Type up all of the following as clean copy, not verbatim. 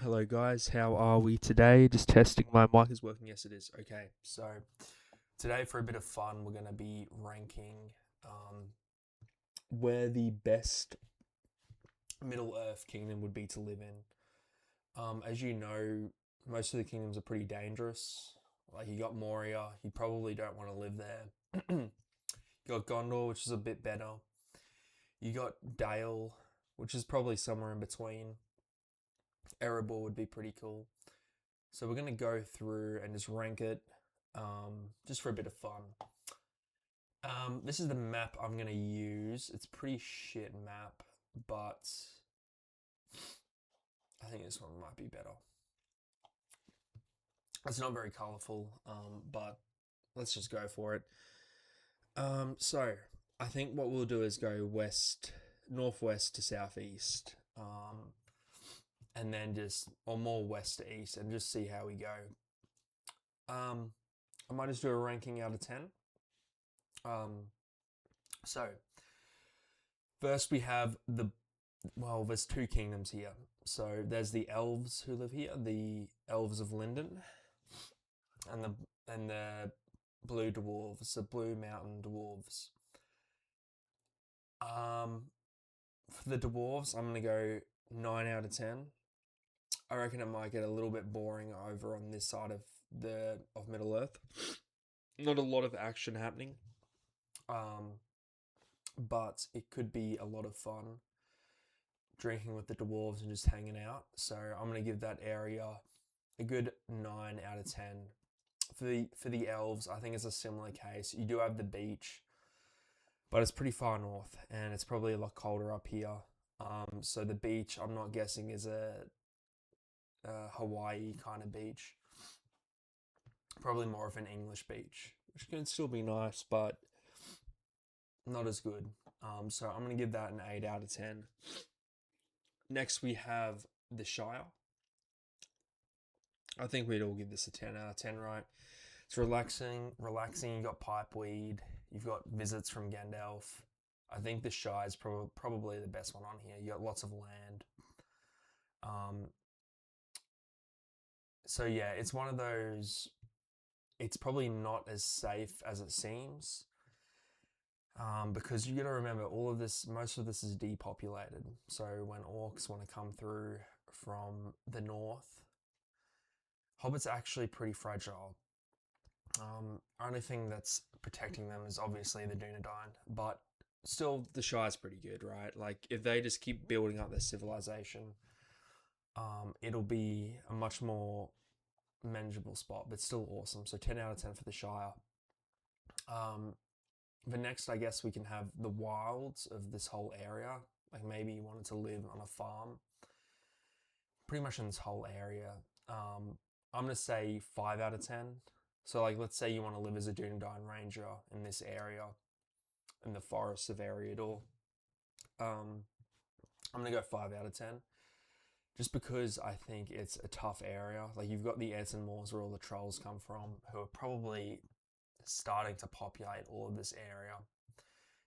Hello guys, how are we today? Just testing my mic is working. Yes, it is. Okay, so today for a bit of fun, we're going to be ranking um, where the best Middle Earth kingdom would be to live in. As you know, most of the kingdoms are pretty dangerous. Like you got Moria, you probably don't want to live there. You got Gondor, which is a bit better. You got Dale, which is probably somewhere in between. Erebor would be pretty cool. So we're going to go through and just rank it just for a bit of fun. This is the map I'm going to use. It's a pretty shit map, but I think this one might be better. It's not very colourful, but let's just go for it. So I think what we'll do is go northwest to southeast, and then or more west to east, and just see how we go. I might just do a ranking out of 10. Um, so first we have there's two kingdoms here. So there's the elves who live here, the elves of Lindon, and the blue dwarves, the blue mountain dwarves. For the dwarves, I'm gonna go 9 out of 10. I reckon it might get a little bit boring over on this side of Middle Earth. Not a lot of action happening. But it could be a lot of fun drinking with the dwarves and just hanging out. So I'm going to give that area a good 9 out of 10. For the elves, I think it's a similar case. You do have the beach, but it's pretty far north and it's probably a lot colder up here. So the beach, I'm not guessing, is a Hawaii kind of beach. Probably more of an English beach, which can still be nice, but not as good. So I'm going to give that an 8 out of 10. Next, we have the Shire. I think we'd all give this a 10 out of 10, right? It's relaxing. You got pipeweed. You've got visits from Gandalf. I think the Shire is probably the best one on here. You got lots of land. Um, so yeah, it's one of those. It's probably not as safe as it seems. Because you got to remember, most of this is depopulated. So when orcs want to come through from the north, hobbits are actually pretty fragile. Only thing that's protecting them is obviously the Dunedain, but still the Shire's pretty good, right? Like if they just keep building up their civilization, it'll be a much more manageable spot, but still awesome. So 10 out of 10 for the Shire. The next, I guess we can have the wilds of this whole area. Like maybe you wanted to live on a farm, pretty much in this whole area. I'm gonna say 5 out of 10. So like, let's say you want to live as a Dunedain Ranger in this area, in the forests of Eriador. Um, I'm gonna go 5 out of 10, just because I think it's a tough area. Like you've got the Ents and Moors where all the trolls come from, who are probably starting to populate all of this area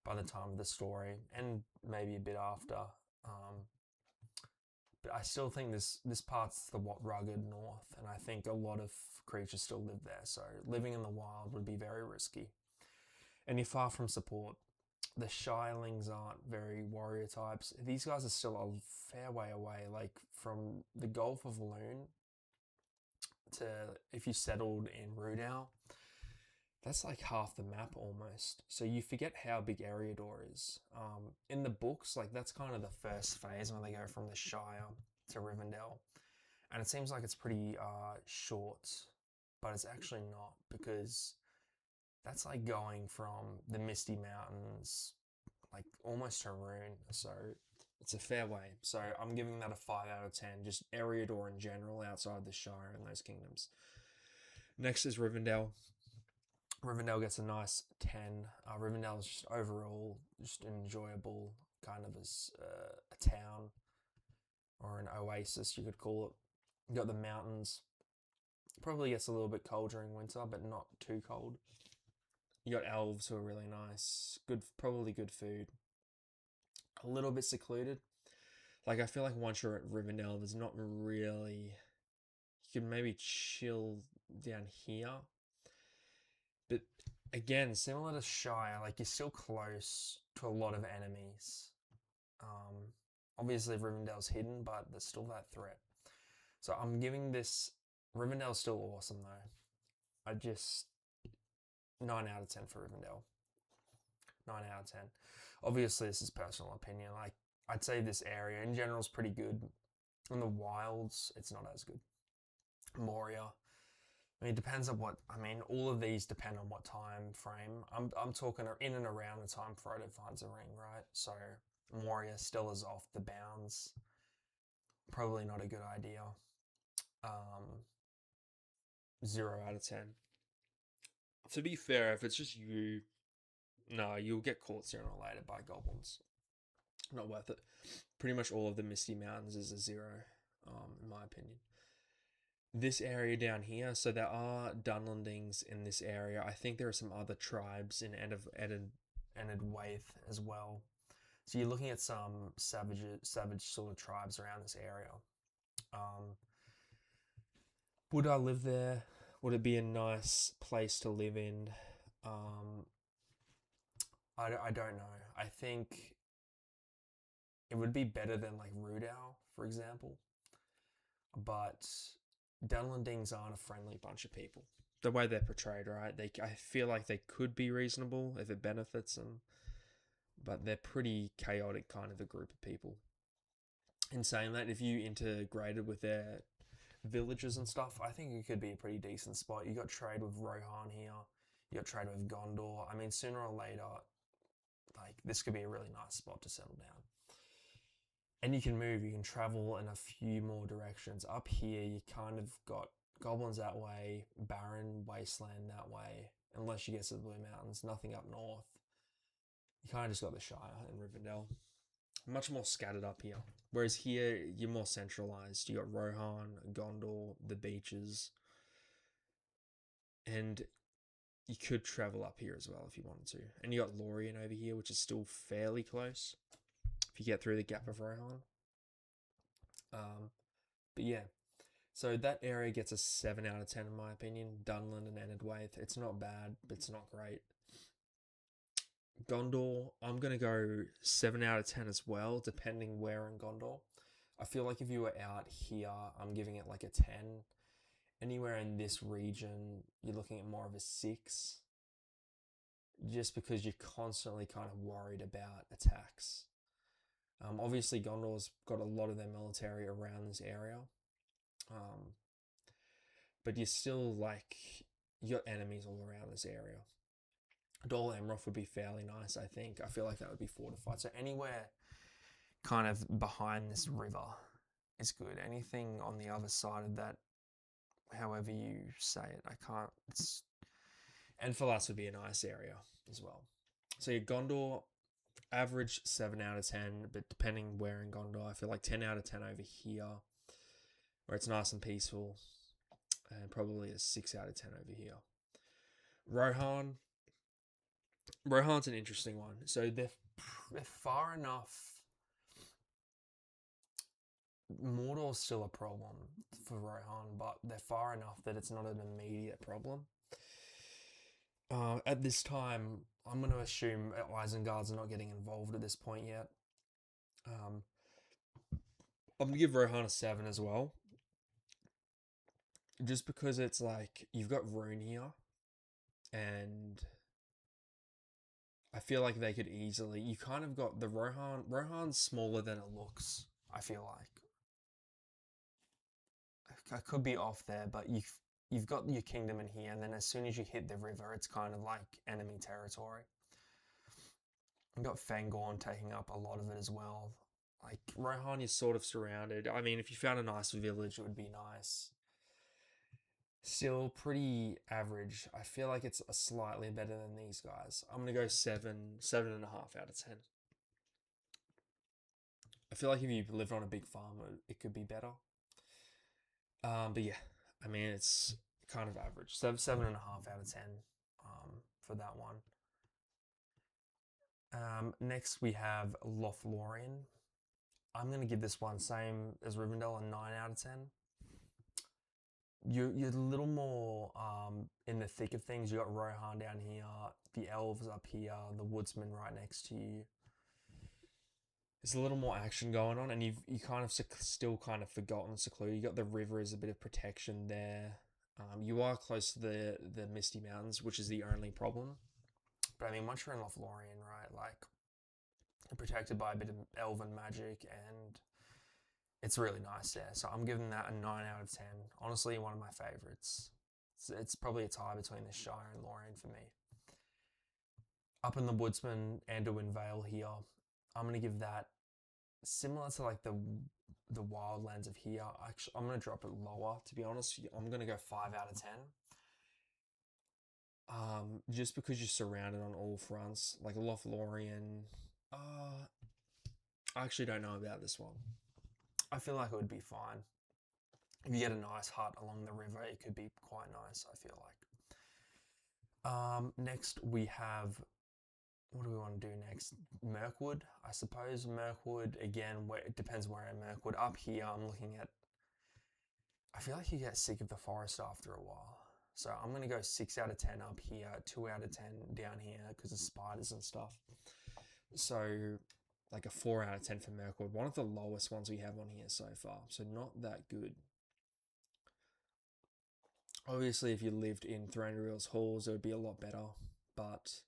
by the time of the story, and maybe a bit after. But I still think this part's the rugged north, and I think a lot of creatures still live there. So living in the wild would be very risky, and you're far from support. The Shirelings aren't very warrior types. These guys are still a fair way away. Like from the Gulf of Loon to if you settled in Rudau, that's like half the map almost. So you forget how big Eriador is. In the books, like that's kind of the first phase when they go from the Shire to Rivendell, and it seems like it's pretty short, but it's actually not, because that's like going from the Misty Mountains, like almost to Rune. So it's a fair way. So I'm giving that a 5 out of 10. Just Eriador in general, outside the Shire and those kingdoms. Next is Rivendell. Rivendell gets a nice 10. Rivendell is just overall just enjoyable, kind of as a town or an oasis, you could call it. You got the mountains. Probably gets a little bit cold during winter, but not too cold. You got elves who are really nice. Probably good food. A little bit secluded. Like, I feel like once you're at Rivendell, there's not really. You can maybe chill down here. But again, similar to Shire, like, you're still close to a lot of enemies. Obviously, Rivendell's hidden, but there's still that threat. So I'm giving this. Rivendell's still awesome, though. I just. 9 out of 10 for Rivendell. 9 out of 10. Obviously, this is personal opinion. Like, I'd say this area in general is pretty good. In the wilds, it's not as good. Moria. I mean, it depends on what. I mean, all of these depend on what time frame. I'm talking in and around the time Frodo finds a ring, right? So Moria still is off the bounds. Probably not a good idea. 0 out of 10. To be fair, if it's just you, no, you'll get caught sooner or later by goblins. Not worth it. Pretty much all of the Misty Mountains is a 0, in my opinion. This area down here, so there are Dunlendings in this area. I think there are some other tribes in Enedwaith as well. So you're looking at some savage sort of tribes around this area. Would I live there? Would it be a nice place to live in? I don't know. I think it would be better than like Rudau, for example. But Dunlendings aren't a friendly bunch of people. The way they're portrayed, right? I feel like they could be reasonable if it benefits them, but they're pretty chaotic kind of a group of people. In saying that, if you integrated with their villages and stuff, I think it could be a pretty decent spot. You got trade with Rohan here. You got trade with Gondor. I mean, sooner or later, like, this could be a really nice spot to settle down. And you can move, you can travel in a few more directions. Up here, you kind of got goblins that way, barren wasteland that way, unless you get to the Blue Mountains, nothing up north. You kind of just got the Shire and Rivendell. Much more scattered up here. Whereas here, you're more centralized. You got Rohan, Gondor, the beaches. And you could travel up here as well if you wanted to. And you got Lorien over here, which is still fairly close if you get through the Gap of Rohan. But yeah, so that area gets a 7 out of 10 in my opinion. Dunlend and Enedwaith, it's not bad, but it's not great. Gondor, I'm going to go 7 out of 10 as well, depending where in Gondor. I feel like if you were out here, I'm giving it like a 10. Anywhere in this region, you're looking at more of a 6. Just because you're constantly kind of worried about attacks. Obviously, Gondor's got a lot of their military around this area. But you're still like, you got enemies all around this area. Dol Amroth would be fairly nice, I think. I feel like that would be fortified. So anywhere kind of behind this river is good. Anything on the other side of that, however you say it, I can't. Enfilas would be a nice area as well. So your Gondor, average 7 out of 10, but depending where in Gondor, I feel like 10 out of 10 over here, where it's nice and peaceful, and probably a 6 out of 10 over here. Rohan's an interesting one. So they're far enough. Mordor's still a problem for Rohan, but they're far enough that it's not an immediate problem. At this time, I'm going to assume Isengard's not getting involved at this point yet. I'm going to give Rohan a 7 as well. Just because it's like, you've got Rune here, and I feel like they could easily, you kind of got the Rohan's smaller than it looks, I feel like. I could be off there, but you've got your kingdom in here, and then as soon as you hit the river, it's kind of like enemy territory. You've got Fangorn taking up a lot of it as well. Like, Rohan is sort of surrounded. I mean, if you found a nice village, it would be nice. Still pretty average. I feel like it's slightly better than these guys. I'm going to go 7.5 out of 10. I feel like if you lived on a big farm, it could be better. But yeah, I mean, it's kind of average. 7.5 out of 10 for that one. Next, we have Lothlorien. I'm going to give this one, same as Rivendell, a 9 out of 10. You're a little more in the thick of things. You got Rohan down here, the elves up here, the woodsman right next to you. There's a little more action going on, and you kind of still kind of forgotten secluded. You got the river as a bit of protection there. You are close to the Misty Mountains, which is the only problem. But I mean, once you're in Lothlorien, right, like, you're protected by a bit of elven magic, and it's really nice there. So I'm giving that a 9 out of 10. Honestly, one of my favourites. It's probably a tie between the Shire and Lorien for me. Up in the Woodsman, Anduin Vale here, I'm going to give that similar to like the Wildlands of here. Actually, I'm going to drop it lower, to be honest. I'm going to go 5 out of 10. Just because you're surrounded on all fronts. Like Lothlorien, I actually don't know about this one. I feel like it would be fine. If you get a nice hut along the river, it could be quite nice, I feel like. Next we have, what do we want to do next? Mirkwood, I suppose. Mirkwood, again, it depends where in Mirkwood. Up here, I'm looking at, I feel like you get sick of the forest after a while. So I'm going to go 6 out of 10 up here, 2 out of 10 down here because of spiders and stuff. So like a 4 out of 10 for Mirkwood. One of the lowest ones we have on here so far. So not that good. Obviously, if you lived in Thranduil's halls, it would be a lot better. But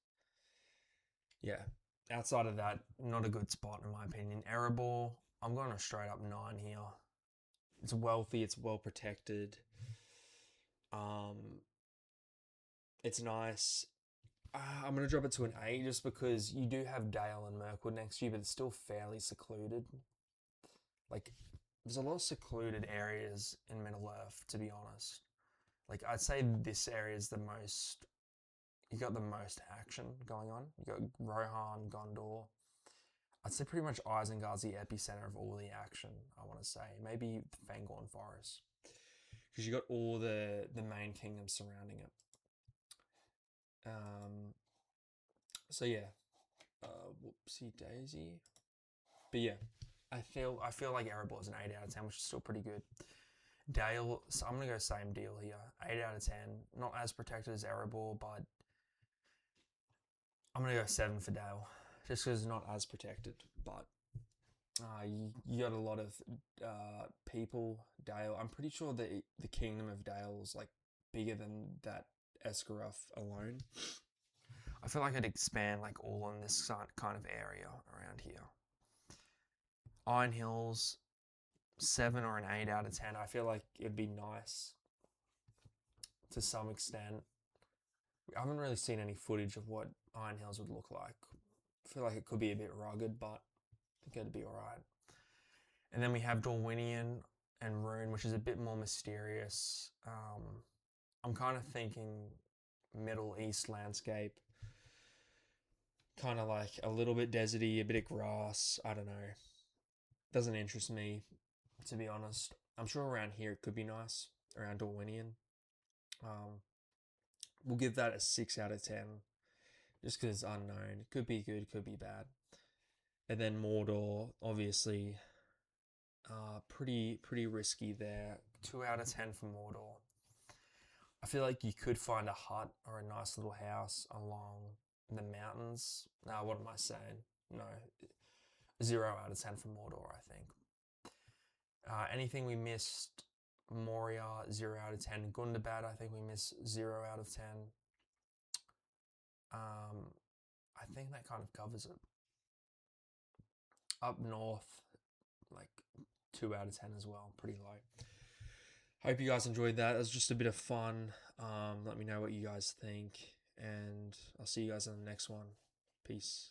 yeah, outside of that, not a good spot in my opinion. Erebor, I'm going a straight up 9 here. It's wealthy, it's well protected. It's nice. I'm going to drop it to an 8 just because you do have Dale and Mirkwood next to you, but it's still fairly secluded. Like, there's a lot of secluded areas in Middle-earth, to be honest. Like, I'd say this area is the most, you got the most action going on. You got Rohan, Gondor. I'd say pretty much Isengard's the epicenter of all the action, I want to say. Maybe Fangorn Forest. Because you got all the main kingdoms surrounding it. So yeah, whoopsie daisy. But yeah, I feel like Erebor is an 8 out of 10, which is still pretty good. Dale, so I'm gonna go same deal here, 8 out of 10. Not as protected as Erebor, but I'm gonna go 7 for Dale, just because it's not as protected. But you got a lot of people. Dale, I'm pretty sure the kingdom of Dale is like bigger than that Esgaroth alone. I feel like I'd expand like all in this kind of area around here. Iron Hills, 7 or an 8 out of 10. I feel like it'd be nice to some extent. I haven't really seen any footage of what Iron Hills would look like. I feel like it could be a bit rugged, but I think it'd be alright. And then we have Dorwinion and Rhûn, which is a bit more mysterious. I'm kind of thinking Middle East landscape. Kind of like a little bit deserty, a bit of grass. I don't know. Doesn't interest me, to be honest. I'm sure around here it could be nice, around Dorwinion. We'll give that a 6 out of 10, just because it's unknown. It could be good, could be bad. And then Mordor, obviously, pretty risky there. 2 out of 10 for Mordor. I feel like you could find a hut or a nice little house along the mountains. No, what am I saying? No, 0 out of 10 for Mordor, I think. Anything we missed? Moria, 0 out of 10. Gundabad, I think we missed 0 out of 10. I think that kind of covers it. Up north, like 2 out of 10 as well. Pretty low. Hope you guys enjoyed that. It was just a bit of fun. Let me know what you guys think, and I'll see you guys in the next one. Peace.